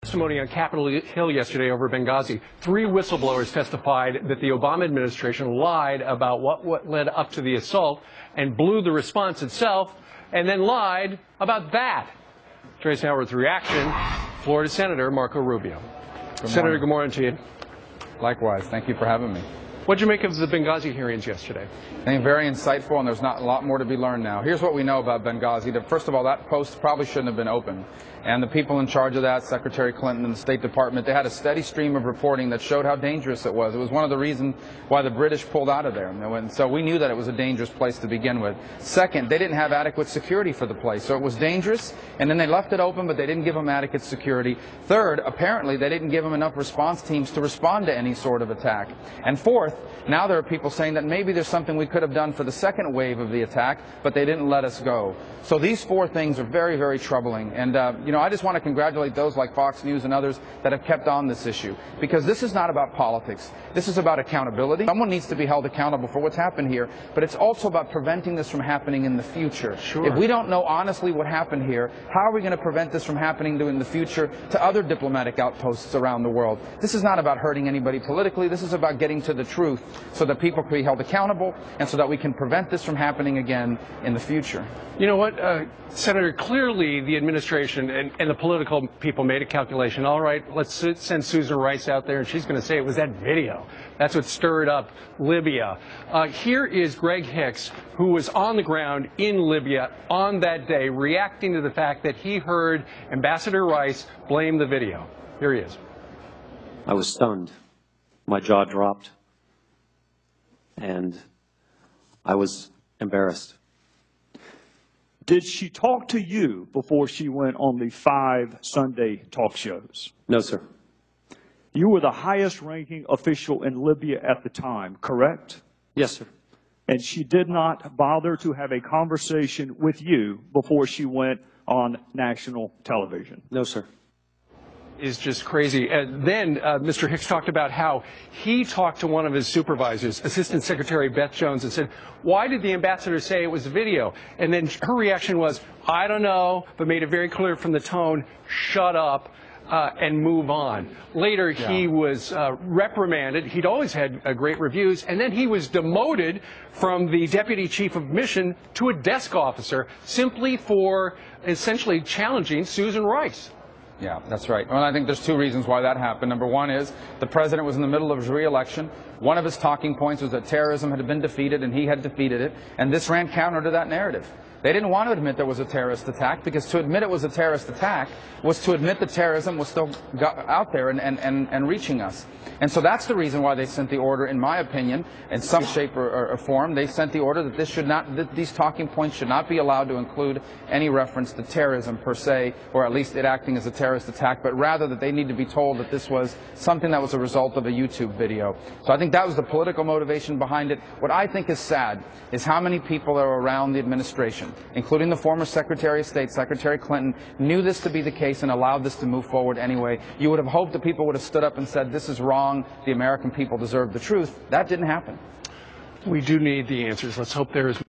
Testimony on Capitol Hill yesterday over Benghazi. 3 whistleblowers testified that the Obama administration lied about what led up to the assault and blew the response itself, and then lied about that. Trace now with reaction, Florida Senator Marco Rubio. Senator, good morning to you. Likewise. Thank you for having me. What did you make of the Benghazi hearings yesterday? I think very insightful, and there's not a lot more to be learned now. Here's what we know about Benghazi. First of all, that post probably shouldn't have been open. And the people in charge of that, Secretary Clinton and the State Department, they had a steady stream of reporting that showed how dangerous it was. It was one of the reasons why the British pulled out of there. And so we knew that it was a dangerous place to begin with. Second, they didn't have adequate security for the place. So it was dangerous, and then they left it open, but they didn't give them adequate security. Third, apparently they didn't give them enough response teams to respond to any sort of attack. And fourth, now there are people saying that maybe there's something we could have done for the second wave of the attack, but they didn't let us go. So these 4 things are very, very troubling. And, I just want to congratulate those like Fox News and others that have kept on this issue. Because this is not about politics. This is about accountability. Someone needs to be held accountable for what's happened here, but it's also about preventing this from happening in the future. Sure. If we don't know honestly what happened here, how are we going to prevent this from happening in the future to other diplomatic outposts around the world? This is not about hurting anybody politically. This is about getting to the truth so that people can be held accountable and so that we can prevent this from happening again in the future. You know what, Senator, clearly the administration and the political people made a calculation. All right, let's send Susan Rice out there, and she's going to say it was that video. That's what stirred up Libya. Here is Greg Hicks, who was on the ground in Libya on that day, reacting to the fact that he heard Ambassador Rice blame the video. Here he is. I was stunned. My jaw dropped, and I was embarrassed. Did she talk to you before she went on the 5 Sunday talk shows? No, sir. You were the highest ranking official in Libya at the time, correct? Yes, sir. And she did not bother to have a conversation with you before she went on national television? No, sir. Is just crazy. Then Mr. Hicks talked about how he talked to one of his supervisors, Assistant Secretary Beth Jones, and said, why did the ambassador say it was a video? And then her reaction was, I don't know, but made it very clear from the tone, shut up and move on. Later, he was reprimanded. He'd always had great reviews, and then he was demoted from the deputy chief of mission to a desk officer simply for essentially challenging Susan Rice. Yeah, that's right. Well, I think there's 2 reasons why that happened. Number one is the president was in the middle of his re-election. One of his talking points was that terrorism had been defeated and he had defeated it, and this ran counter to that narrative. They didn't want to admit there was a terrorist attack, because to admit it was a terrorist attack was to admit that terrorism was still out there and reaching us. And so that's the reason why they sent the order, in my opinion, in some shape or form. They sent the order that that these talking points should not be allowed to include any reference to terrorism per se, or at least it acting as a terrorist attack, but rather that they need to be told that this was something that was a result of a YouTube video. So I think that was the political motivation behind it. What I think is sad is how many people are around the administration, including the former Secretary of State, Secretary Clinton, knew this to be the case and allowed this to move forward anyway. You would have hoped that people would have stood up and said, this is wrong, the American people deserve the truth. That didn't happen. We do need the answers. Let's hope there is